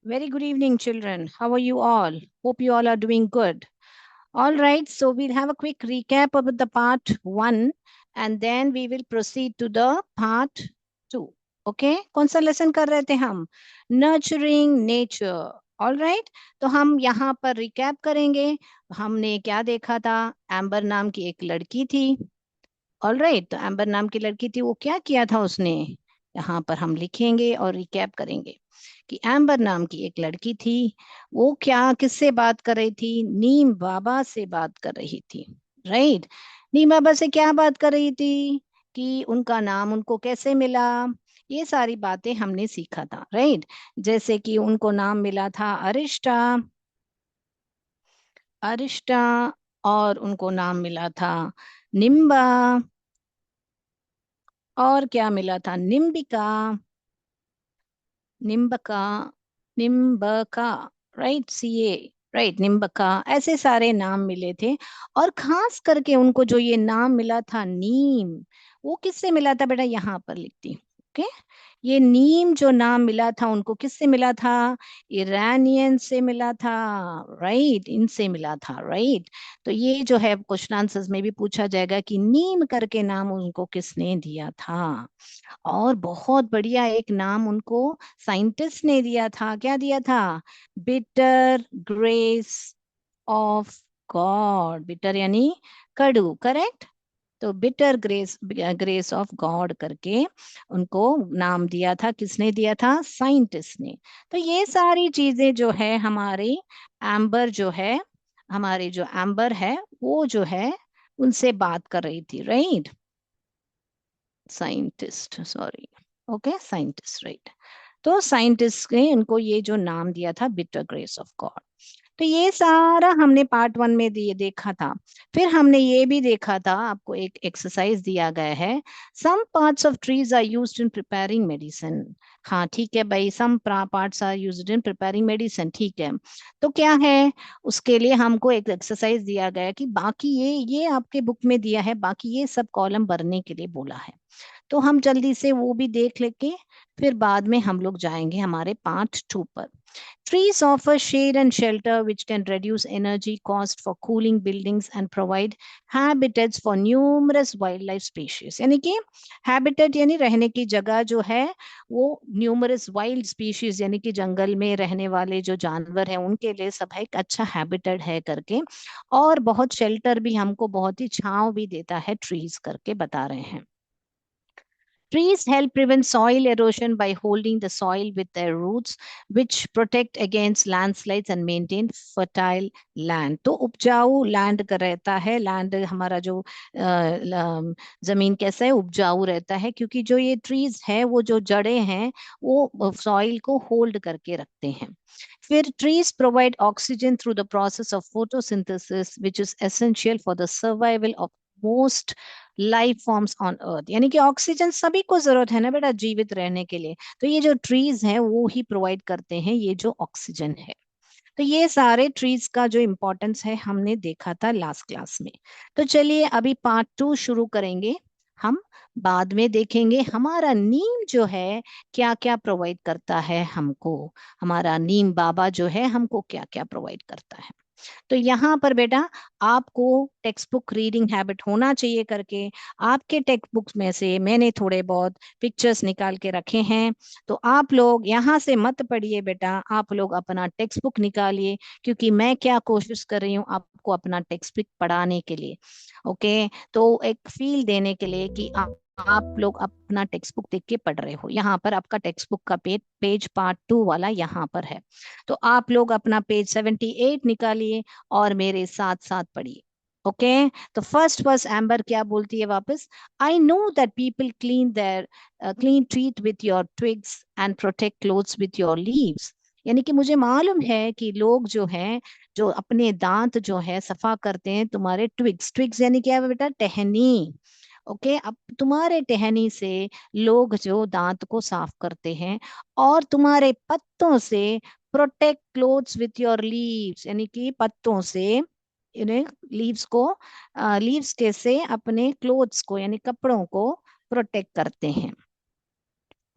Very good evening, children. How are you all? Hope you all are doing good. All right, so we'll have a quick recap of the part one and then we will proceed to the part two. Okay, कौन सा lesson कर रहे थे हम? Nurturing nature. All right, तो हम यहाँ पर रिकैप करेंगे। हमने क्या देखा था? एम्बर नाम की एक लड़की थी। ऑल राइट, तो एम्बर नाम की लड़की थी, वो क्या किया था उसने? यहाँ पर हम लिखेंगे और रिकैप करेंगे कि एम्बर नाम की एक लड़की थी। वो क्या किससे बात कर रही थी? नीम बाबा से बात कर रही थी। राइट, नीम बाबा से क्या बात कर रही थी? कि उनका नाम उनको कैसे मिला, ये सारी बातें हमने सीखा था। राइट, जैसे कि उनको नाम मिला था अरिष्टा, अरिष्टा, और उनको नाम मिला था निम्बा, और क्या मिला था? निम्बिका, निम्बका, निम्बका, राइट, सीए, राइट, निम्बका, ऐसे सारे नाम मिले थे। और खास करके उनको जो ये नाम मिला था नीम, वो किससे मिला था बेटा? यहाँ पर लिखती हूँ। ओके, ये नीम जो नाम मिला था उनको किससे मिला था? ईरानियन से मिला था। राइट, इनसे मिला था। राइट, तो ये जो है क्वेश्चन आंसर्स में भी पूछा जाएगा कि नीम करके नाम उनको किसने दिया था। और बहुत बढ़िया एक नाम उनको साइंटिस्ट ने दिया था। क्या दिया था? Bitter grace of God. Bitter यानी कड़ू, करेक्ट। तो bitter grace, grace of God करके उनको नाम दिया था। किसने दिया था? साइंटिस्ट ने। तो ये सारी चीजें जो है हमारे एम्बर जो है, हमारे जो एम्बर है वो जो है उनसे बात कर रही थी। Right, scientist, sorry, okay, scientist, right. तो साइंटिस्ट ने उनको ये जो नाम दिया था बिटर ग्रेस ऑफ गॉड। तो ये सारा हमने पार्ट वन में देखा था। फिर हमने ये भी देखा था, आपको एक एक्सरसाइज दिया गया है, some parts of trees are used in preparing medicine. हाँ ठीक है भाई, some parts are used in preparing medicine, ठीक है। तो क्या है, उसके लिए हमको एक एक्सरसाइज दिया गया है कि बाकी ये आपके बुक में दिया है, बाकी ये सब कॉलम भरने के लिए बोला है। तो हम जल्दी से वो भी देख लेके फिर बाद में हम लोग जाएंगे हमारे पार्ट टू पर। Trees offer shade and shelter which can reduce energy cost for cooling buildings and provide habitats for numerous wildlife species। यानी कि habitat यानी रहने की जगह जो है, वो numerous wild species यानी कि जंगल में रहने वाले जो जानवर हैं उनके लिए सब है एक अच्छा habitat है करके। और बहुत shelter भी, हमको बहुत ही छांव भी देता है trees करके बता रहे हैं। Trees help prevent soil erosion by holding the soil with their roots, which protect against landslides and maintain fertile land। तो उपजाऊ लैंड का रहता है, लैंड हमारा जो जमीन कैसा है, उपजाऊ रहता है, क्योंकि जो ये ट्रीज है वो जो जड़ें हैं वो सॉइल को होल्ड करके रखते हैं। फिर trees provide oxygen through the process of photosynthesis which is essential for the survival of most life forms on earth. यानी कि ऑक्सीजन सभी को जरूरत है ना बेटा जीवित रहने के लिए, तो ये जो ट्रीज हैं वो ही प्रोवाइड करते हैं ये जो ऑक्सीजन है। तो ये सारे ट्रीज का जो इम्पोर्टेंस है हमने देखा था लास्ट क्लास में। तो चलिए अभी पार्ट टू शुरू करेंगे हम। बाद में देखेंगे हमारा नीम जो है क्या क्या प्रोवाइड करता है हमको, हमारा नीम बाबा जो है हमको क्या क्या प्रोवाइड करता है। तो यहाँ पर बेटा आपको टेक्स्ट बुक रीडिंग हैबिट होना चाहिए करके आपके टेक्स्ट बुक्स में से मैंने थोड़े बहुत पिक्चर्स निकाल के रखे हैं। तो आप लोग यहाँ से मत पढ़िए बेटा, आप लोग अपना टेक्स्ट बुक निकालिए, क्योंकि मैं क्या कोशिश कर रही हूँ आपको अपना टेक्स्ट बुक पढ़ाने के लिए। ओके, तो एक फील देने के लिए कि आप लोग अपना टेक्स्ट बुक देख के पढ़ रहे हो। यहाँ पर आपका टेक्स्ट बुक का पेज पेज पार्ट टू वाला यहाँ पर है। तो आप लोग अपना पेज 78 निकालिए और मेरे साथ साथ पढ़िए। ओके, तो फर्स्ट एम्बर क्या बोलती है वापस? I know that people clean treat with your twigs and protect clothes with your leaves. यानी कि मुझे मालूम है कि लोग जो हैं जो अपने दांत जो है सफा करते हैं तुम्हारे ट्विग्स, ट्विग्स यानी क्या है बेटा? टहनी। ओके, अब तुम्हारे टहनी से लोग जो दांत को साफ करते हैं, और तुम्हारे पत्तों से protect clothes with your leaves, यानी कि पत्तों से इन्हें लीव्स को, लीव्स के से अपने क्लोथ्स को यानी कपड़ों को प्रोटेक्ट करते हैं।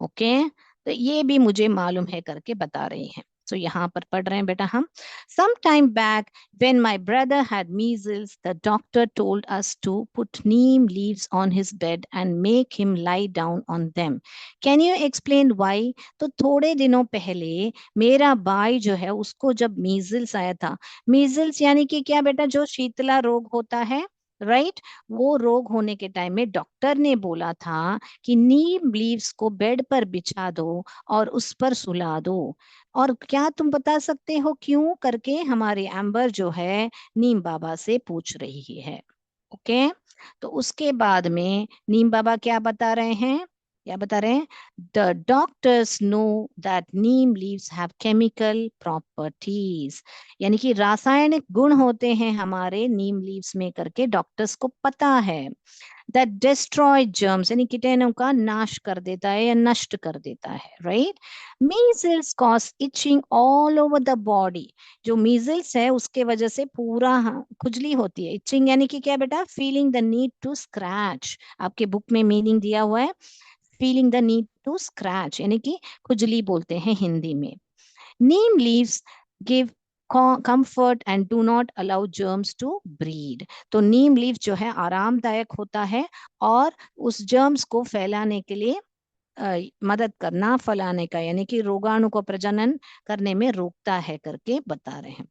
ओके, तो ये भी मुझे मालूम है करके बता रही हैं। सो यहाँ पर पढ़ रहे हैं बेटा हम. Some time back when my brother had measles, the doctor told us to put neem leaves on his bed and make him lie down on them. Can you explain why? तो थोड़े दिनों पहले मेरा भाई जो है उसको जब मीजल्स आया था. मीजल्स यानी कि क्या बेटा, जो शीतला रोग होता है, राइट. वो रोग होने के टाइम में डॉक्टर ने बोला था कि नीम लीव्स को बेड पर बिछा दो और उस पर सुला दो. और क्या तुम बता सकते हो क्यों करके हमारे एम्बर जो है नीम बाबा से पूछ रही है. ओके. तो उसके बाद में नीम बाबा क्या बता रहे हैं, क्या बता रहे हैं? The doctors know that Neem leaves have chemical properties. यानी कि रासायनिक गुण होते हैं हमारे नीम लीव्स में करके डॉक्टर्स को पता है. दैट डिस्ट्रॉय जर्म्स, यानी कीटाणु का नाश कर देता है या नष्ट कर देता है, right. Measles cause itching all over the body. जो मीजल्स है उसके वजह से पूरा खुजली होती है. इचिंग यानी कि क्या बेटा? Feeling the need to scratch. आपके बुक में मीनिंग दिया हुआ है, feeling the need to scratch यानी कि खुजली बोलते हैं हिंदी में. Neem leaves give comfort and do not allow germs to breed. तो नीम लीव जो है आरामदायक होता है और उस जर्म्स को फैलाने के लिए मदद करना, फैलाने का यानी कि रोगाणु को प्रजनन करने में रोकता है करके बता रहे हैं.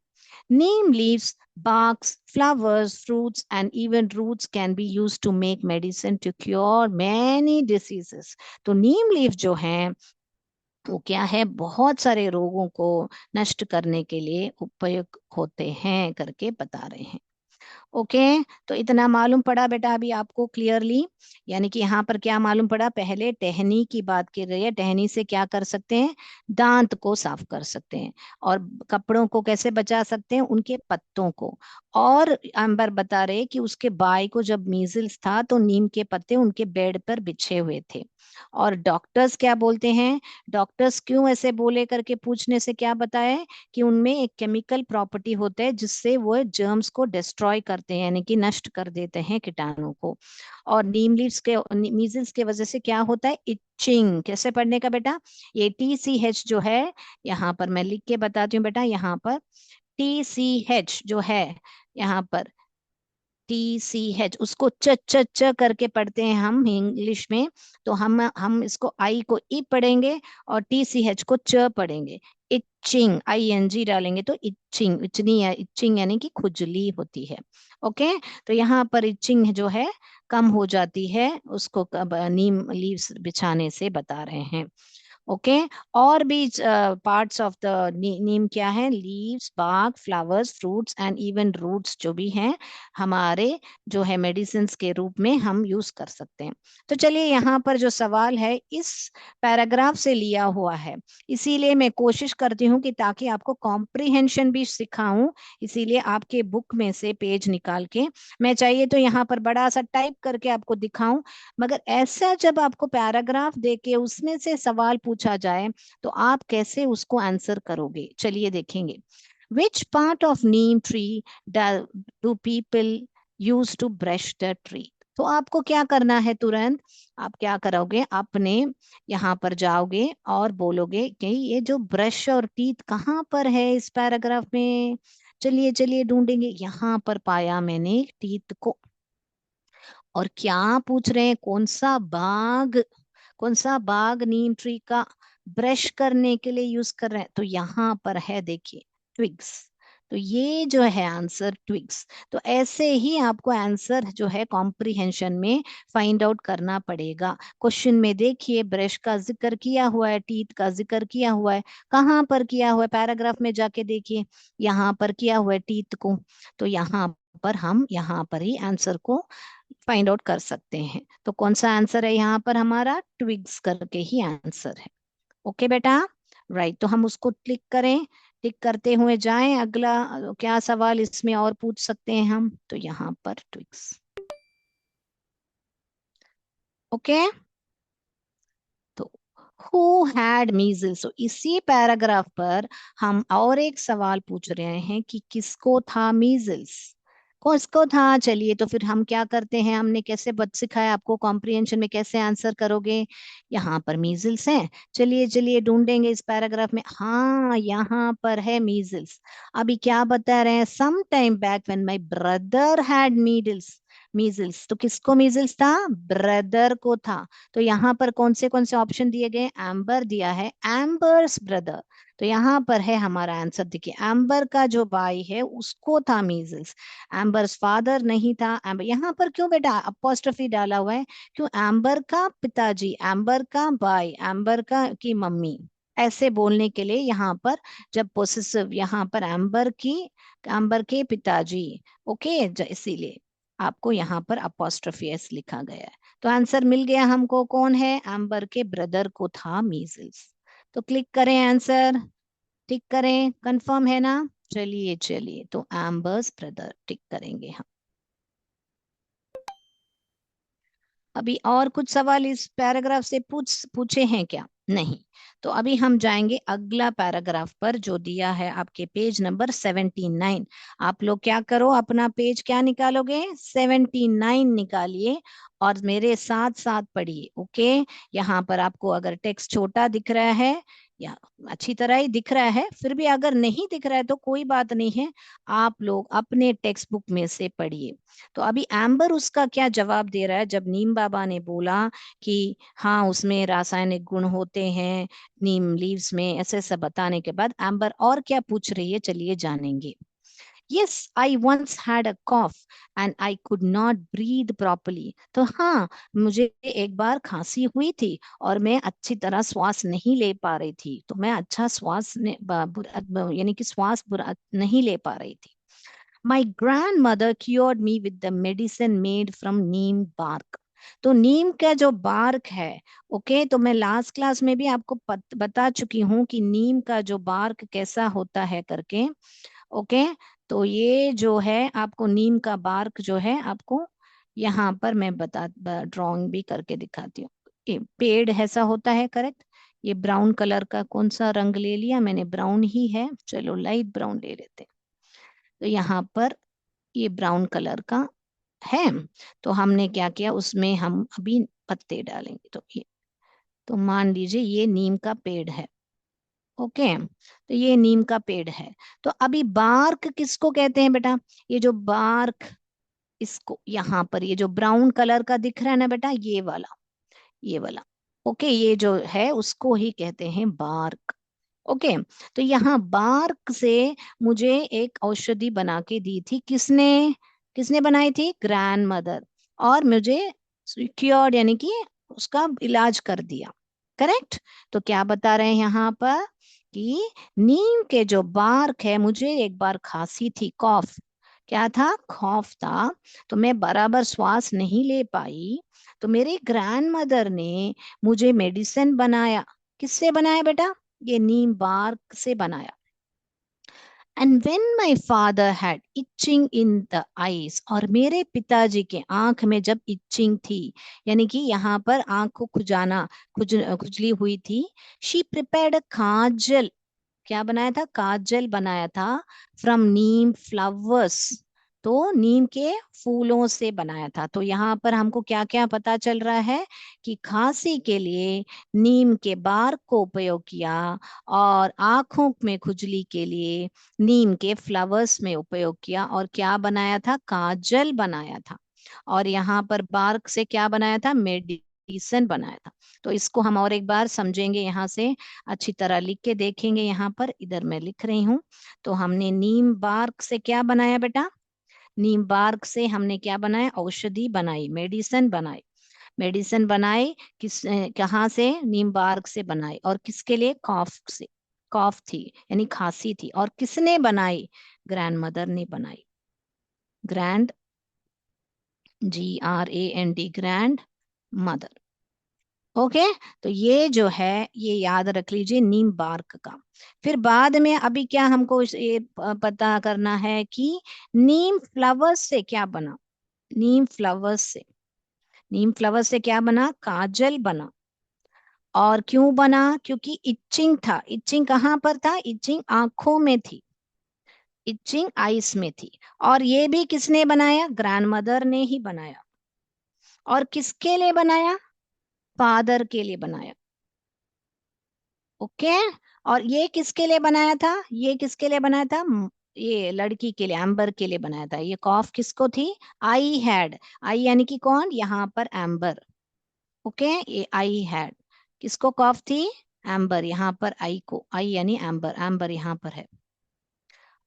Neem leaves, barks, flowers, fruits, and even roots can be used to make medicine to cure many diseases. तो नीम लीव जो है वो क्या है, बहुत सारे रोगों को नष्ट करने के लिए उपयोग होते हैं करके बता रहे हैं. ओके. तो इतना मालूम पड़ा बेटा अभी आपको क्लियरली. यानी कि यहाँ पर क्या मालूम पड़ा, पहले टहनी की बात कर रही है. टहनी से क्या कर सकते हैं? दांत को साफ कर सकते हैं. और कपड़ों को कैसे बचा सकते हैं? उनके पत्तों को. और अंबर बता रहे कि उसके बाई को जब मीजल्स था तो नीम के पत्ते उनके बेड पर बिछे हुए थे. और डॉक्टर्स क्या बोलते हैं, डॉक्टर्स क्यों ऐसे बोले करके पूछने से क्या बताया कि उनमें एक केमिकल प्रॉपर्टी होता है जिससे वो जर्म्स को डिस्ट्रॉय करते हैं यानी कि नष्ट कर देते हैं कीटाणु को. और नीम लीव्स के मीजल्स के वजह से क्या होता है? इचिंग. कैसे पढ़ने का बेटा? ये TCH जो है, यहाँ पर मैं लिख के बताती हूँ बेटा. यहाँ पर TCH जो है, यहाँ पर TCH उसको च च च करके पढ़ते हैं हम इंग्लिश में. तो हम इसको आई को ई पढ़ेंगे और TCH को च पढ़ेंगे. इचिंग, ING डालेंगे तो इचिंग, इचनी है, इचिंग यानी कि खुजली होती है. ओके. तो यहाँ पर इचिंग जो है कम हो जाती है उसको नीम लीव्स बिछाने से बता रहे हैं. ओके. और भी पार्ट्स ऑफ द नीम क्या है? Leaves, bark, flowers, fruits and even roots जो भी हैं हमारे जो है मेडिसिन के रूप में हम यूज कर सकते हैं. तो चलिए यहाँ पर जो सवाल है इस पैराग्राफ से लिया हुआ है, इसीलिए मैं कोशिश करती हूँ कि ताकि आपको कॉम्प्रिहेंशन भी सिखाऊं. इसीलिए आपके बुक में से पेज निकाल के मैं चाहिए तो यहाँ पर बड़ा सा टाइप करके आपको दिखाऊं. मगर ऐसा जब आपको पैराग्राफ देके उसमें से सवाल पूछा जाए तो आप कैसे उसको आंसर करोगे, चलिए देखेंगे. Which part of neem tree do people use to brush the tree? तो आपको क्या करना है, तुरंत आप क्या करोगे, अपने यहाँ पर जाओगे और बोलोगे कि ये जो ब्रश और टीथ कहाँ पर है इस पैराग्राफ में. चलिए चलिए ढूंढेंगे. यहाँ पर पाया मैंने टीथ को. और क्या पूछ रहे हैं? कौन सा बाग, कौन सा बाग नीम ट्री का ब्रश करने के लिए यूज कर रहे हैं? तो यहाँ पर है देखिए, ट्विग्स. तो ये जो है आंसर ट्विग्स. तो ऐसे ही आपको आंसर जो है कॉम्प्रिहेंशन में फाइंड आउट करना पड़ेगा. क्वेश्चन में देखिए ब्रश का जिक्र किया हुआ है, टीथ का जिक्र किया हुआ है. कहाँ पर किया हुआ है? पैराग्राफ में जाके देखिए, यहाँ पर किया हुआ है टीथ को. तो यहाँ पर हम यहाँ पर ही आंसर को फाइंड आउट कर सकते हैं. तो कौन सा आंसर है यहाँ पर? हमारा ट्विग्स करके ही आंसर है. ओके बेटा, राइट. तो हम उसको क्लिक करें, टिक करते हुए जाएं. अगला क्या सवाल इसमें और पूछ सकते हैं हम? तो यहाँ पर ट्विग्स. ओके. तो हु हैड मीजल्स? तो इसी पैराग्राफ पर हम और एक सवाल पूछ रहे हैं कि किसको था मीजल्स. किसको था? चलिए, तो फिर हम क्या करते हैं, हमने कैसे बत सिखाया आपको, कॉम्प्रिहेंशन में कैसे आंसर करोगे। यहाँ पर मीजल्स है, चलिए चलिए ढूंढेंगे इस पैराग्राफ में। हाँ, यहाँ पर है मीजल्स। अभी क्या बता रहे हैं, some time back when my brother had measles. Measles तो किसको मीजल्स था? ब्रदर को था। तो यहाँ पर कौन से ऑप्शन दिए गए? एम्बर दिया है, एम्बर्स ब्रदर। तो यहाँ पर है हमारा आंसर, देखिए एम्बर का जो भाई है उसको था मीजल्स, एम्बर्स फादर नहीं था। एम्बर यहाँ पर क्यों बेटा अपोस्ट्रोफी डाला हुआ है? क्यों? एम्बर का पिताजी, एम्बर का भाई, एम्बर का की मम्मी, ऐसे बोलने के लिए यहाँ पर, जब पोसेसिव यहाँ पर एम्बर की, एम्बर के पिताजी। ओके, इसीलिए आपको यहाँ पर अपोस्ट्रोफी एस लिखा गया है। तो आंसर मिल गया हमको, कौन है? एम्बर के ब्रदर को था मीजल्स। तो क्लिक करें आंसर, टिक करें, कंफर्म है ना? चलिए चलिए, तो एम्बर्स ब्रदर टिक करेंगे हम। अभी और कुछ सवाल इस पैराग्राफ से पूछे हैं क्या? नहीं। तो अभी हम जाएंगे अगला पैराग्राफ पर, जो दिया है आपके पेज नंबर 79। आप लोग क्या करो, अपना पेज क्या निकालोगे? 79 निकालिए और मेरे साथ साथ पढ़िए। ओके, यहाँ पर आपको अगर टेक्स्ट छोटा दिख रहा है या अच्छी तरह ही दिख रहा है, फिर भी अगर नहीं दिख रहा है तो कोई बात नहीं है, आप लोग अपने टेक्स्ट बुक में से पढ़िए। तो अभी एम्बर उसका क्या जवाब दे रहा है, जब नीम बाबा ने बोला कि हाँ उसमें रासायनिक गुण होते हैं नीम लीव्स में, ऐसे सब बताने के बाद एम्बर और क्या पूछ रही है, चलिए जानेंगे। Yes, I once had a cough and I could not breathe properly. तो हाँ, मुझे एक बार खांसी हुई थी और मैं अच्छी तरह श्वास नहीं ले पा रही थी। तो मैं अच्छा श्वास यानी कि श्वास बुरा नहीं ले पा रही थी। My grandmother cured me with the medicine made from neem bark. तो नीम का जो बार्क है, ओके, तो मैं लास्ट क्लास में भी आपको बता चुकी हूँ कि नीम का जो बार्क कैसा होता है करके। ओके, तो ये जो है आपको नीम का बार्क जो है आपको यहाँ पर मैं बता ड्राइंग भी करके दिखाती हूँ। ये पेड़ ऐसा होता है, करेक्ट। ये ब्राउन कलर का कौन सा रंग ले लिया मैंने? ब्राउन ही है, चलो लाइट ब्राउन ले लेते हैं। तो यहाँ पर ये ब्राउन कलर का है। तो हमने क्या किया, उसमें हम अभी पत्ते डालेंगे। तो ये, तो मान लीजिए ये नीम का पेड़ है। ओके, तो ये नीम का पेड़ है। तो अभी बार्क किसको कहते हैं बेटा? ये जो बार्क, इसको यहाँ पर ये जो ब्राउन कलर का दिख रहा है ना बेटा, ये वाला, ये वाला। ओके, ये जो है उसको ही कहते हैं बार्क। ओके, तो यहाँ बार्क से मुझे एक औषधि बना के दी थी, किसने? किसने बनाई थी? Grand mother. और मुझे क्योर्ड यानी कि उसका इलाज कर दिया, करेक्ट। तो क्या बता रहे हैं यहाँ पर कि नीम के जो बार्क है, मुझे एक बार खांसी थी, कॉफ, क्या था? खौफ था। तो मैं बराबर श्वास नहीं ले पाई, तो मेरी ग्रैंड मदर ने मुझे मेडिसिन बनाया। किससे बनाया बेटा? ये नीम बार्क से बनाया। And when my father had itching in the eyes, और मेरे पिताजी के आंख में जब इचिंग थी, यानी कि यहाँ पर आंख को खुजाना, खुजली हुई थी, शी प्रिपेयर्ड काजल। क्या बनाया था? काजल बनाया था, फ्रॉम नीम फ्लावर्स। तो नीम के फूलों से बनाया था। तो यहाँ पर हमको क्या क्या पता चल रहा है कि खांसी के लिए नीम के बार को उपयोग किया, और आंखों में खुजली के लिए नीम के फ्लावर्स में उपयोग किया, और क्या बनाया था? काजल बनाया था। और यहाँ पर बार्क से क्या बनाया था? मेडिसिन बनाया था। तो इसको हम और एक बार समझेंगे, यहाँ से अच्छी तरह लिख के देखेंगे। यहाँ पर इधर मैं लिख रही हूँ। तो हमने नीम बार्क से क्या बनाया बेटा? नीम बार्क से हमने क्या बनाया? औषधि बनाई, मेडिसिन बनाई। मेडिसिन बनाई कहाँ से? नीम बार्क से बनाई। और किसके लिए? कॉफ से, कॉफ थी यानी खांसी थी। और किसने बनाई? ग्रैंड मदर ने बनाई। Grand, GRAND, grand mother. Okay, तो ये जो है ये याद रख लीजिए, नीम बार्क का। फिर बाद में अभी क्या हमको ये पता करना है कि नीम फ्लावर्स से क्या बना। नीम फ्लावर्स से, नीम फ्लावर्स से क्या बना? काजल बना। और क्यों बना? क्योंकि इचिंग था। इचिंग कहाँ पर था? इचिंग आंखों में थी। इचिंग आइस में थी। और ये भी किसने बनाया? ग्रैंडमदर ने ही बनाया। और किसके लिए बनाया? फादर के लिए बनाया। ओके। और ये किसके लिए बनाया था? ये किसके लिए बनाया था? ये लड़की के लिए, एम्बर के लिए बनाया था। ये कॉफ किसको थी? I had. आई यानी कि कौन? यहाँ पर एम्बर। ओके, ये आई हैड किसको कॉफ थी? एम्बर। यहाँ पर आई को, आई यानी एम्बर, एम्बर यहाँ पर है।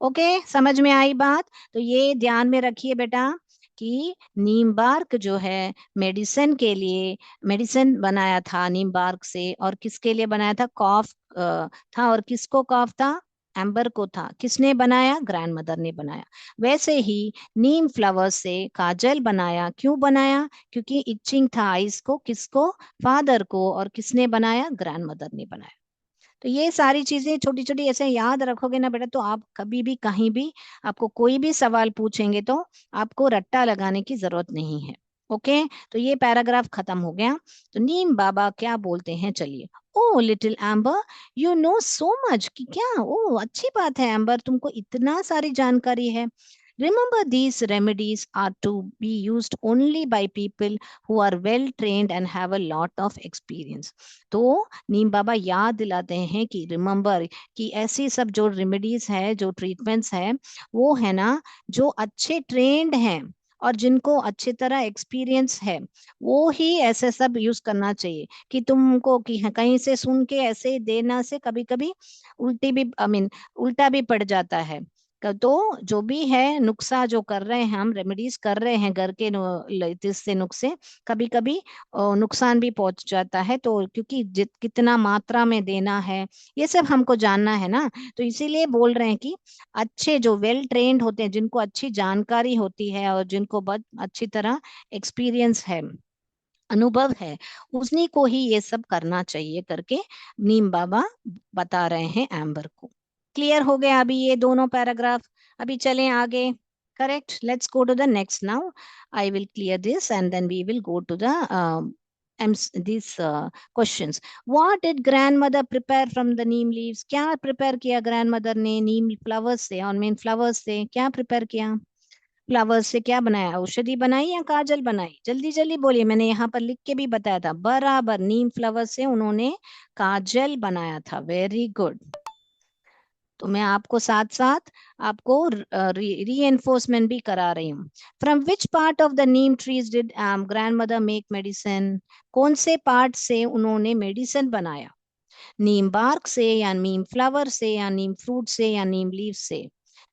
ओके, समझ में आई बात? तो ये ध्यान में रखिए बेटा कि नीम बार्क जो है मेडिसिन के लिए, मेडिसिन बनाया था नीम बार्क से। और किसके लिए बनाया था? कॉफ था। और किसको कॉफ था? एम्बर को था। किसने बनाया? ग्रैंड मदर ने बनाया। वैसे ही नीम फ्लावर से काजल बनाया। क्यों बनाया? क्योंकि इचिंग था आइस को। किसको? फादर को। और किसने बनाया? ग्रैंड मदर ने बनाया। तो ये सारी चीजें छोटी छोटी ऐसे याद रखोगे ना बेटा, तो आप कभी भी कहीं भी आपको कोई भी सवाल पूछेंगे तो आपको रट्टा लगाने की जरूरत नहीं है। ओके। तो ये पैराग्राफ खत्म हो गया। तो नीम बाबा क्या बोलते हैं, चलिए। Oh little amber, you know so much. कि क्या? ओ अच्छी बात है एम्बर, तुमको इतना सारी जानकारी है। Remember, these remedies are to be used only by people who are well trained and have a lot of experience. तो नीम बाबा याद दिलाते हैं कि रिमेम्बर, कि ऐसी सब जो रेमेडीज है, जो ट्रीटमेंट्स है, वो है ना, जो अच्छे ट्रेंड हैं और जिनको अच्छी तरह एक्सपीरियंस है, वो ही ऐसे सब यूज करना चाहिए। कि तुमको कि कहीं से सुन के ऐसे देना से कभी कभी उल्टी भी, आई मीन उल्टा भी पड़ जाता है। तो जो भी है नुक्सा जो कर रहे हैं, हम रेमेडीज कर रहे हैं घर के इससे नुस्खे, कभी कभी नुकसान भी पहुंच जाता है। तो क्योंकि कितना मात्रा में देना है, ये सब हमको जानना है ना। तो इसीलिए बोल रहे हैं कि अच्छे जो वेल ट्रेन्ड होते हैं, जिनको अच्छी जानकारी होती है और जिनको बहुत अच्छी तरह एक्सपीरियंस है, अनुभव है, उन्हीं को ही ये सब करना चाहिए करके नीम बाबा बता रहे हैं एम्बर को। क्लियर हो गया अभी ये दोनों पैराग्राफ? अभी चलें आगे। Correct, let's go to the next now. I will clear this and then we will go to the these questions. What did grandmother prepare from the neem leaves? क्या प्रिपेयर किया ग्रैंडमदर ने नीम flowers से? और main flowers से क्या prepare किया? Flowers से क्या बनाया? औषधि बनाई या काजल बनाई? जल्दी जल्दी बोलिए, मैंने यहाँ पर लिख के भी बताया था बराबर। नीम फ्लावर्स से उन्होंने काजल बनाया था। Very good. तो मैं आपको साथ साथ आपको री एनफोर्समेंट भी करा रही हूँ। From which part of the Neem trees did grand mother make medicine? कौन से पार्ट से उन्होंने मेडिसिन बनाया? नीम बार्क से, या नीम फ्लावर से, या नीम फ्रूट से, या नीम लीफ से?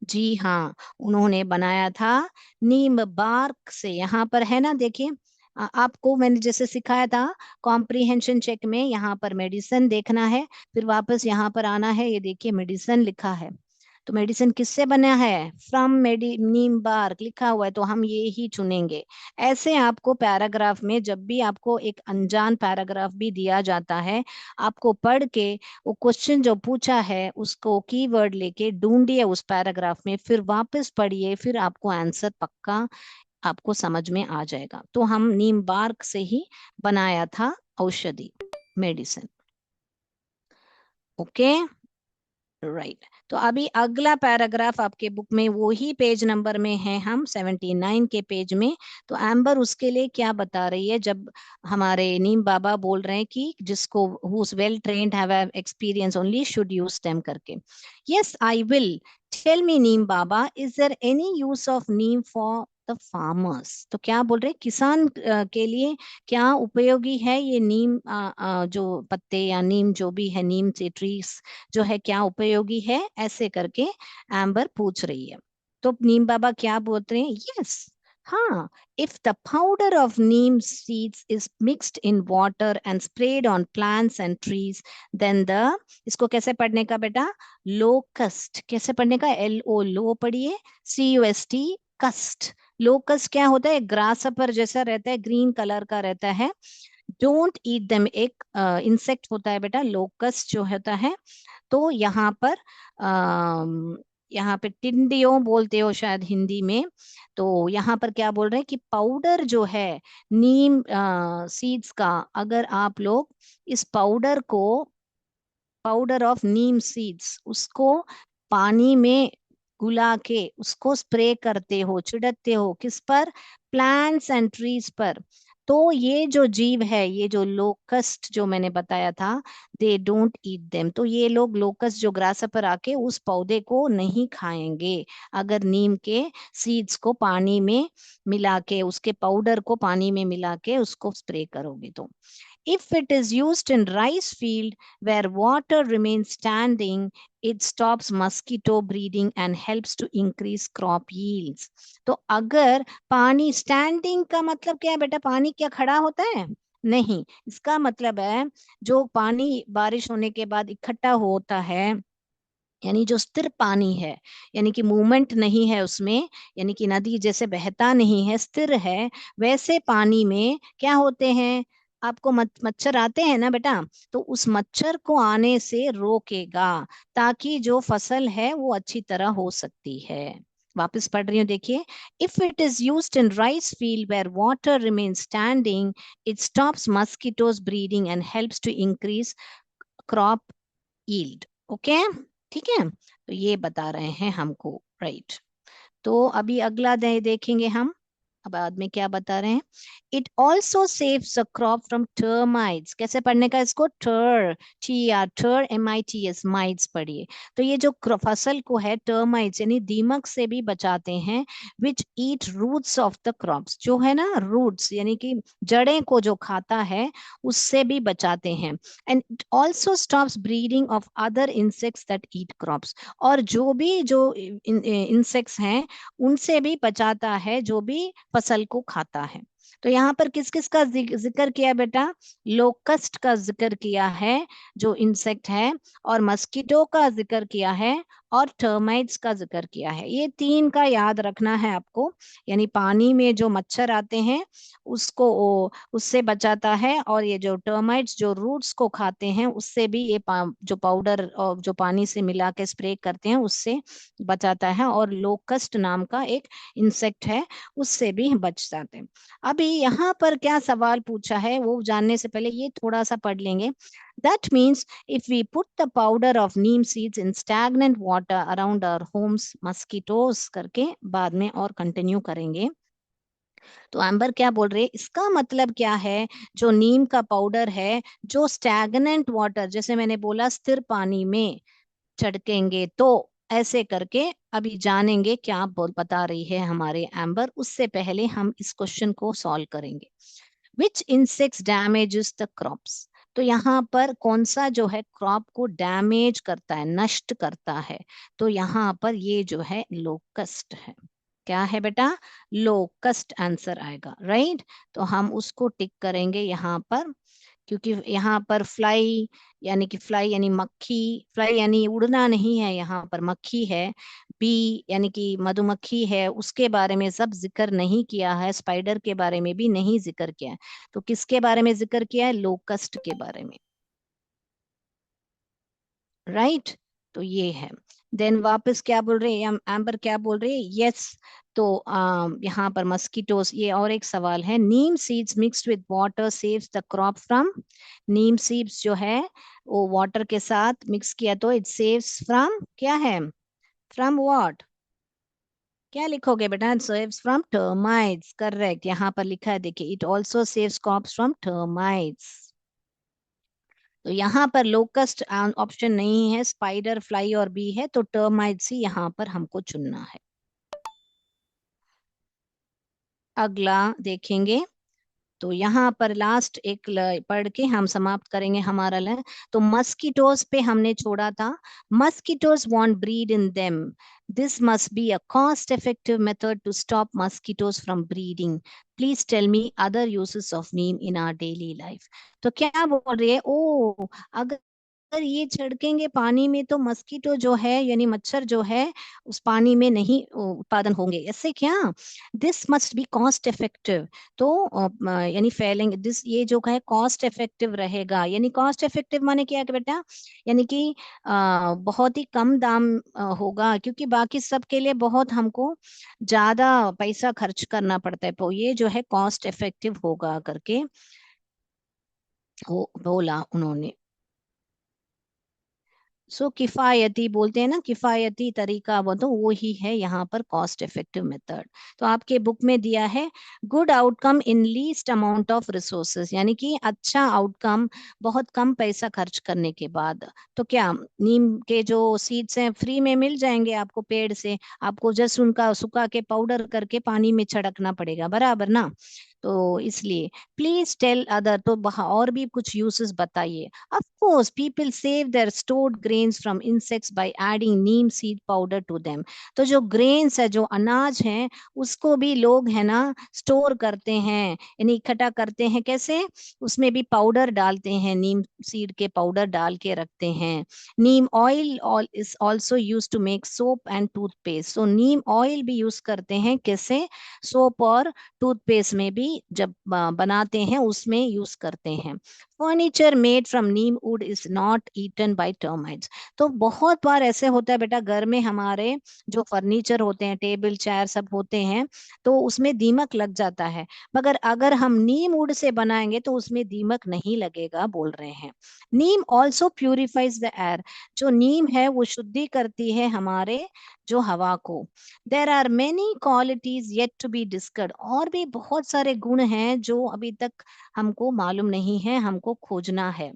जी हाँ, उन्होंने बनाया था नीम बार्क से। यहाँ पर है ना, देखिए, आपको मैंने जैसे सिखाया था कॉम्प्रिहेंशन चेक में, यहाँ पर मेडिसिन देखना है, फिर वापस यहाँ पर आना है। ये देखिए मेडिसिन लिखा है। तो मेडिसिन किससे बना है? फ्रॉम मेडी नीम बार्क लिखा हुआ है, तो हम ये ही चुनेंगे। ऐसे आपको पैराग्राफ में जब भी आपको एक अनजान पैराग्राफ भी दिया जाता है, आपको पढ़ के वो क्वेश्चन जो पूछा है उसको कीवर्ड लेके ढूंढिए उस पैराग्राफ में, फिर वापस पढ़िए, फिर आपको आंसर पक्का आपको समझ में आ जाएगा। तो हम नीम बार्क से ही बनाया था औषधि, मेडिसिन। Okay, right. तो अभी अगला पैराग्राफ आपके बुक में वो ही पेज नंबर में है, हम 79 के पेज में। तो एम्बर उसके लिए क्या बता रही है, जब हमारे नीम बाबा बोल रहे हैं कि जिसको who is well trained have experience only should use them करके। Yes I will. Tell me neem baba, is there any use of neem for the farmers? तो क्या बोल रहे हैं, किसान के लिए क्या उपयोगी है ये नीम, जो पत्ते या नीम जो भी है, नीम से ट्रीज जो है, क्या उपयोगी है, ऐसे करके एम्बर पूछ रही है। तो नीम बाबा क्या बोलते हैं? यस, हाँ, if the powder of neem seeds is mixed in water and spread on plants and trees, then the, इसको कैसे पढ़ने का बेटा? लोकस्ट। कैसे पढ़ने का? एल ओ, लो पढ़िए, सी यू एस टी, कस्ट। लोकस्ट क्या होता है? ग्रासपर जैसा रहता है, ग्रीन कलर का रहता है। डोंट ईट देम, एक इंसेक्ट होता है बेटा लोकस्ट जो होता है। तो यहाँ पर यहाँ पे टिंडियो बोलते हो शायद हिंदी में। तो यहाँ पर क्या बोल रहे हैं कि पाउडर जो है नीम सीड्स का, अगर आप लोग इस पाउडर को, पाउडर ऑफ नीम सीड्स, उसको पानी में गुला के उसको स्प्रे करते हो, छिड़कते हो, किस पर? प्लांट्स एंड ट्रीज पर। तो ये जो जीव है, ये जो लोकस्ट जो मैंने बताया था, दे डोंट ईट देम, तो ये लोग लोकस्ट जो ग्रास पर आके उस पौधे को नहीं खाएंगे अगर नीम के सीड्स को पानी में मिला के, उसके पाउडर को पानी में मिला के उसको स्प्रे करोगे तो। If it is used in rice field where water remains standing, it stops mosquito breeding and helps to increase crop yields. तो अगर पानी स्टैंडिंग का मतलब क्या है बेटा? पानी क्या खड़ा होता है? नहीं, इसका मतलब है जो पानी बारिश होने के बाद इकट्ठा होता है, यानी जो स्थिर पानी है, यानी कि मूवमेंट नहीं है उसमें, यानी कि नदी जैसे बहता नहीं है, स्थिर है, वैसे पानी में क्या होते हैं? आपको मच्छर आते हैं ना बेटा, तो उस मच्छर को आने से रोकेगा, ताकि जो फसल है वो अच्छी तरह हो सकती है। वापस पढ़ रही हूँ, देखिए। If it is used in rice field where water remains standing, it stops mosquitoes breeding and helps to increase crop yield. Okay, ठीक है, तो ये बता रहे हैं हमको, राइट। तो अभी अगला देखेंगे हम, अब बाद में क्या बता रहे हैं। It also saves a crop from termites. कैसे पढ़ने का इसको? Ter, T R, ter M I T S, mites पढ़िए। तो ये जो फसल को है, टर्माइट्स यानी दीमक से भी बचाते हैं। विच ईट रूट्स ऑफ द क्रॉप्स, जो है ना रूट्स यानी कि जड़ें को जो खाता है, उससे भी बचाते हैं। And it also stops breeding of other insects that eat crops, और जो भी जो इंसेक्ट्स हैं उनसे भी बचाता है जो भी फसल को खाता है। तो यहाँ पर किस किस का जिक्र किया बेटा? लोकस्ट का जिक्र किया है जो इंसेक्ट है, और मस्कीटो का जिक्र किया है, और टर्माइट्स का जिक्र किया है। ये तीन का याद रखना है आपको, यानी पानी में जो मच्छर आते हैं उसको उससे बचाता है, और ये जो टर्माइट्स जो रूट्स को खाते हैं उससे भी ये जो पाउडर और जो पानी से मिला के स्प्रे करते हैं उससे बचाता है, और लोकस्ट नाम का एक इंसेक्ट है उससे भी बच जाते हैं। अभी यहाँ पर क्या सवाल पूछा है वो जानने से पहले ये थोड़ा सा पढ़ लेंगे। That means if we put the powder of neem seeds in stagnant water around our homes, mosquitoes करके बाद में और कंटिन्यू करेंगे। तो एम्बर क्या बोल रहे हैं, इसका मतलब क्या है? जो नीम का पाउडर है, जो स्टैगनेंट वाटर, जैसे मैंने बोला स्थिर पानी में छिड़केंगे, तो ऐसे करके अभी जानेंगे क्या बता रही है हमारे एम्बर। उससे पहले हम इस क्वेश्चन को सॉल्व करेंगे। विच इंसेक्ट्स डैमेजेस द क्रॉप्स? तो यहाँ पर कौन सा जो है क्रॉप को डैमेज करता है, नष्ट करता है? तो यहाँ पर ये जो है लोकस्ट है। क्या है बेटा? लोकस्ट आंसर आएगा, राइट। तो हम उसको टिक करेंगे यहाँ पर, क्योंकि यहाँ पर फ्लाई यानी कि फ्लाई यानी मक्खी, फ्लाई यानी उड़ना नहीं है, यहाँ पर मक्खी है। बी यानी कि मधुमक्खी है, उसके बारे में सब जिक्र नहीं किया है, स्पाइडर के बारे में भी नहीं जिक्र किया है। तो किसके बारे में जिक्र किया है? लोकस्ट के बारे में, राइट। तो ये है। देन वापस क्या बोल रहे हैं एम्बर, क्या बोल रहे हैं? यस। तो यहाँ पर मस्कीटोस, ये और एक सवाल है। Neem seeds mixed with water saves the crop from. Neem seeds जो है वो वाटर के साथ मिक्स किया तो इट सेव्स फ्रॉम, क्या है? From what? क्या लिखोगे बेटा? Saves from termites, correct. यहाँ पर लिखा है देखिए, it also saves crops from termites. तो यहाँ पर लोकस्ट ऑप्शन नहीं है, स्पाइडर, फ्लाई और बी है, तो टर्माइट्स ही यहाँ पर हमको चुनना है। अगला देखेंगे, तो यहाँ पर लास्ट एक पढ़ के हम समाप्त करेंगे हमारा तो मस्कीटोज पे हमने छोड़ा था। Mosquitoes won't breed in them, this must be a cost effective method to stop mosquitoes from breeding, please tell me other uses of neem in our daily life. तो क्या बोल रही है? ओ, अगर ये छिड़केंगे पानी में तो मस्कीटो जो है यानी मच्छर जो है उस पानी में नहीं उत्पादन होंगे, ऐसे क्या? This must B cost effective. तो यानी फैलेंगे, दिस ये जो है कॉस्ट इफेक्टिव रहेगा, यानी कॉस्ट इफेक्टिव माने क्या है बेटा? यानी कि बहुत ही कम दाम होगा, क्योंकि बाकी सब के लिए बहुत हमको ज्यादा पैसा खर्च करना पड़ता है, तो ये जो है कॉस्ट इफेक्टिव होगा करके बोला उन्होंने। सो किफायती बोलते हैं ना, किफायती तरीका वो तो वो ही है यहाँ पर कॉस्ट इफेक्टिव मेथड। तो आपके बुक में दिया है good outcome in least amount of resources, यानी कि अच्छा आउटकम बहुत कम पैसा खर्च करने के बाद। तो क्या नीम के जो सीड्स हैं फ्री में मिल जाएंगे आपको पेड़ से, आपको जस्ट उनका सुखा के पाउडर करके पानी में छिड़कना पड़ेगा, बराबर ना। तो इसलिए प्लीज टेल अदर, तो और भी कुछ यूसेस बताइए। Of course people save their stored grains from insects by adding neem seed powder to them. तो जो ग्रेन्स है, जो अनाज है, उसको भी लोग है ना स्टोर करते हैं, यानी इकट्ठा करते हैं। कैसे? उसमें भी पाउडर डालते हैं, नीम सीड के पाउडर डाल के रखते हैं। Neem oil is also use to make soap and toothpaste. तो नीम ऑयल भी यूज करते हैं, कैसे? सोप और टूथपेस्ट में भी जब बनाते हैं उसमें यूज करते हैं। Furniture made from neem wood is not eaten by termites. तो बहुत बार ऐसे होता है बेटा, घर में हमारे जो फर्नीचर होते हैं, टेबल चेयर सब होते हैं, तो उसमें दीमक लग जाता है। मगर अगर हम नीम वुड से बनाएंगे तो उसमें दीमक नहीं लगेगा, बोल रहे हैं। नीम ऑल्सो प्यूरिफाइज द एयर। जो नीम है वो शुद्धि करती है हमारे जो हवा को। There are many qualities yet to be discussed. और भी बहुत सारे गुण हैं जो अभी तक हमको मालूम नहीं है, हमको खोजना है।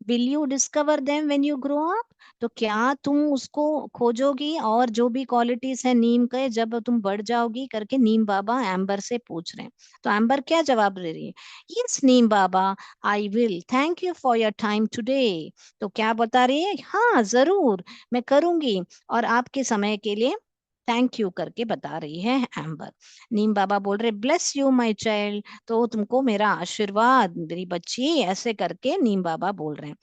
Will you discover them when you grow up? तो क्या तुम उसको खोजोगी, और जो भी क्वालिटीज है नीम के, जब तुम बढ़ जाओगी करके नीम बाबा एम्बर से पूछ रहे हैं। तो एम्बर क्या जवाब दे रही है? Yes Neem Baba, I will, thank you for your time today. तो क्या बता रही है? हाँ जरूर, मैं करूंगी, और आपके समय के लिए थैंक यू करके बता रही है एम्बर। नीम बाबा बोल रहे ब्लेस यू माय चाइल्ड, तो तुमको मेरा आशीर्वाद मेरी बच्ची, ऐसे करके नीम बाबा बोल रहे हैं।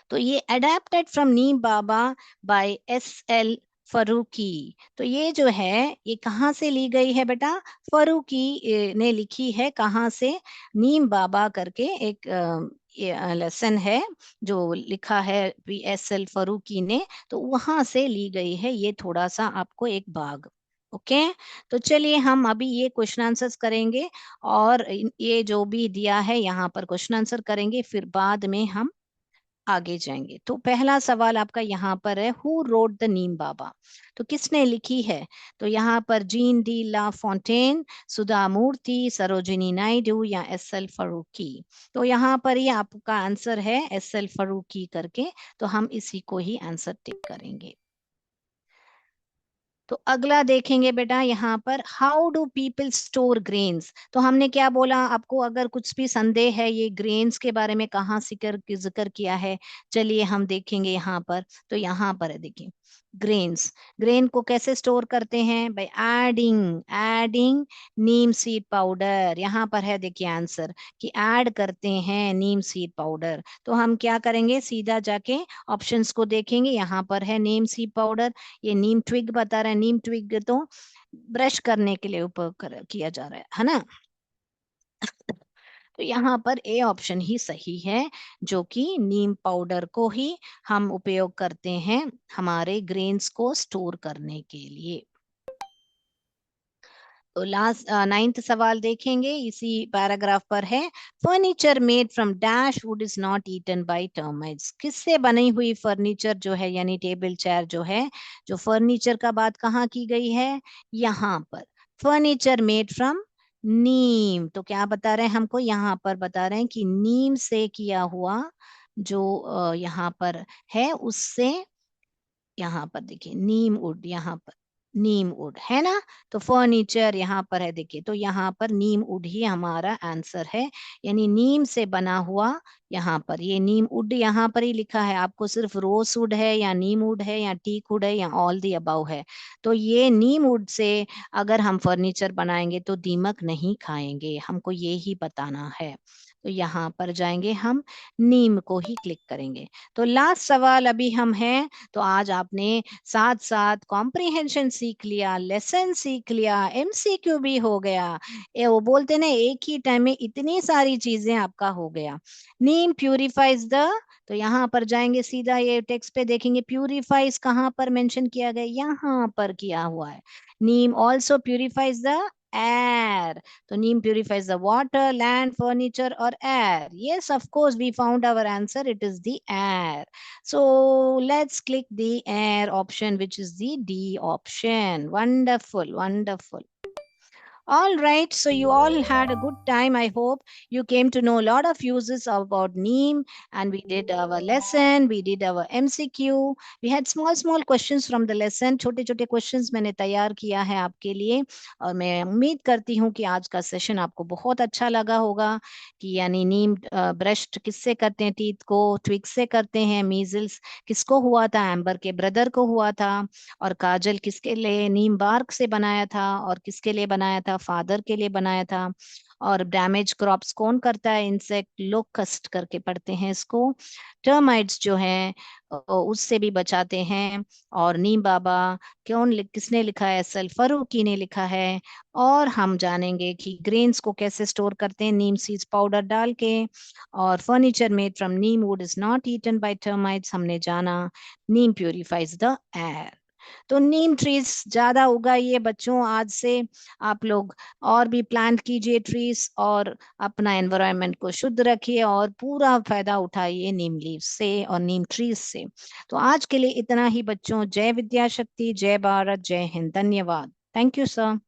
तो ये adapted from Neem Baba by S L Farooqui. तो ये जो है ये कहाँ से ली गई है बेटा? फरूकी ने लिखी है। कहाँ से? नीम बाबा करके एक ये लेसन है जो लिखा है PSL फरूकी ने, तो वहां से ली गई है ये थोड़ा सा आपको एक भाग। ओके, तो चलिए हम अभी ये क्वेश्चन आंसर्स करेंगे, और ये जो भी दिया है यहाँ पर क्वेश्चन आंसर करेंगे, फिर बाद में हम आगे जाएंगे। तो पहला सवाल आपका यहाँ पर है, हु रोड द नीम बाबा? तो किसने लिखी है? तो यहाँ पर जीन डी ला फोंटेन, सुधा मूर्ति, सरोजिनी नायडू, या SL फरूकी? तो यहाँ पर ये आपका आंसर है SL फरूकी करके, तो हम इसी को ही आंसर टिक करेंगे। तो अगला देखेंगे बेटा यहाँ पर, how do people store grains? तो हमने क्या बोला आपको, अगर कुछ भी संदेह है ये ग्रेन्स के बारे में कहाँ जिक्र किया है, चलिए हम देखेंगे यहाँ पर। तो यहाँ पर है, देखिए ग्रेन्स, ग्रेन को कैसे स्टोर करते हैं? By adding adding neem seed powder. यहाँ पर है देखिए आंसर, कि ऐड करते हैं नीम सीड पाउडर। तो हम क्या करेंगे, सीधा जाके ऑप्शंस को देखेंगे। यहाँ पर है नीम सीड पाउडर, ये नीम ट्विग बता रहा है। नीम ट्विग तो ब्रश करने के लिए उपयोग किया जा रहा है ना। तो यहाँ पर ए ऑप्शन ही सही है, जो कि नीम पाउडर को ही हम उपयोग करते हैं हमारे ग्रेन्स को स्टोर करने के लिए। तो लास्ट 9th सवाल देखेंगे, इसी पैराग्राफ पर है, furniture made from dash wood is not eaten by termites. किससे बनी हुई फर्नीचर जो है, यानी टेबल चेयर जो है, जो फर्नीचर का बात कहाँ की गई है? यहाँ पर फर्नीचर मेड फ्रॉम नीम। तो क्या बता रहे हैं हमको? यहाँ पर बता रहे हैं कि नीम से किया हुआ जो यहाँ पर है उससे, यहाँ पर देखिए नीम वुड, यहाँ पर नीम वुड है ना। तो फर्नीचर यहाँ पर है देखिए, तो यहाँ पर नीम वुड ही हमारा आंसर है, यानी नीम से बना हुआ। यहाँ पर ये नीम वुड यहाँ पर ही लिखा है, आपको सिर्फ रोज वुड है या नीम वुड है या टीक वुड है या ऑल दी अबाउ है। तो ये नीम वुड से अगर हम फर्नीचर बनाएंगे तो दीमक नहीं खाएंगे, हमको ये ही बताना है। तो यहाँ पर जाएंगे हम, नीम को ही क्लिक करेंगे। तो लास्ट सवाल अभी हम हैं। तो आज आपने साथ साथ कॉम्प्रिहेंशन सीख लिया, लेसन सीख लिया, MCQ भी हो गया। ये वो बोलते ना, एक ही टाइम में इतनी सारी चीजें आपका हो गया। नीम प्यूरिफाइज द, तो यहाँ पर जाएंगे सीधा, ये टेक्स्ट पे देखेंगे प्यूरिफाइज कहाँ पर मेंशन किया गया, यहाँ पर किया हुआ है। नीम ऑल्सो प्यूरिफाइज द air. तो नीम purifies the water, land, furniture or air? Yes, of course, we found our answer. It is the air. So let's click the air option, which is the D option. Wonderful, wonderful. All right, so you all had a good time. I hope you came to know a lot of uses about neem, and we did our lesson, we did our MCQ. We had small questions from the lesson. छोटे छोटे questions मैंने तैयार किया है आपके लिए, और मैं उम्मीद करती हूँ कि आज का सेशन आपको बहुत अच्छा लगा होगा। कि यानी नीम ब्रश किससे करते हैं, टीथ को ट्विक से करते हैं, मीजल्स किसको हुआ था, एम्बर के ब्रदर को हुआ था, और काजल किसके लिए नीम बार्क से बनाया था, और किसके लिए बनाया था, फादर के लिए बनाया था। और डैमेज क्रॉप्स कौन करता है, इंसेक्ट, लोकस्ट करके पढ़ते हैं इसको। टर्माइट्स जो है उससे भी बचाते हैं। और नीम बाबा किसने लिखा है, सल फरूकी ने लिखा है। और हम जानेंगे कि ग्रेन्स को कैसे स्टोर करते हैं नीम सीड्स पाउडर डाल के। और furniture made from neem wood is not eaten by termites हमने जाना। Neem purifies the air. तो नीम ट्रीज ज्यादा उगाइए बच्चों आज से। आप लोग और भी प्लांट कीजिए ट्रीज, और अपना एनवायरनमेंट को शुद्ध रखिए, और पूरा फायदा उठाइए नीम लीव्स से और नीम ट्रीज से। तो आज के लिए इतना ही बच्चों। जय विद्या शक्ति, जय भारत, जय हिंद। धन्यवाद। Thank you sir.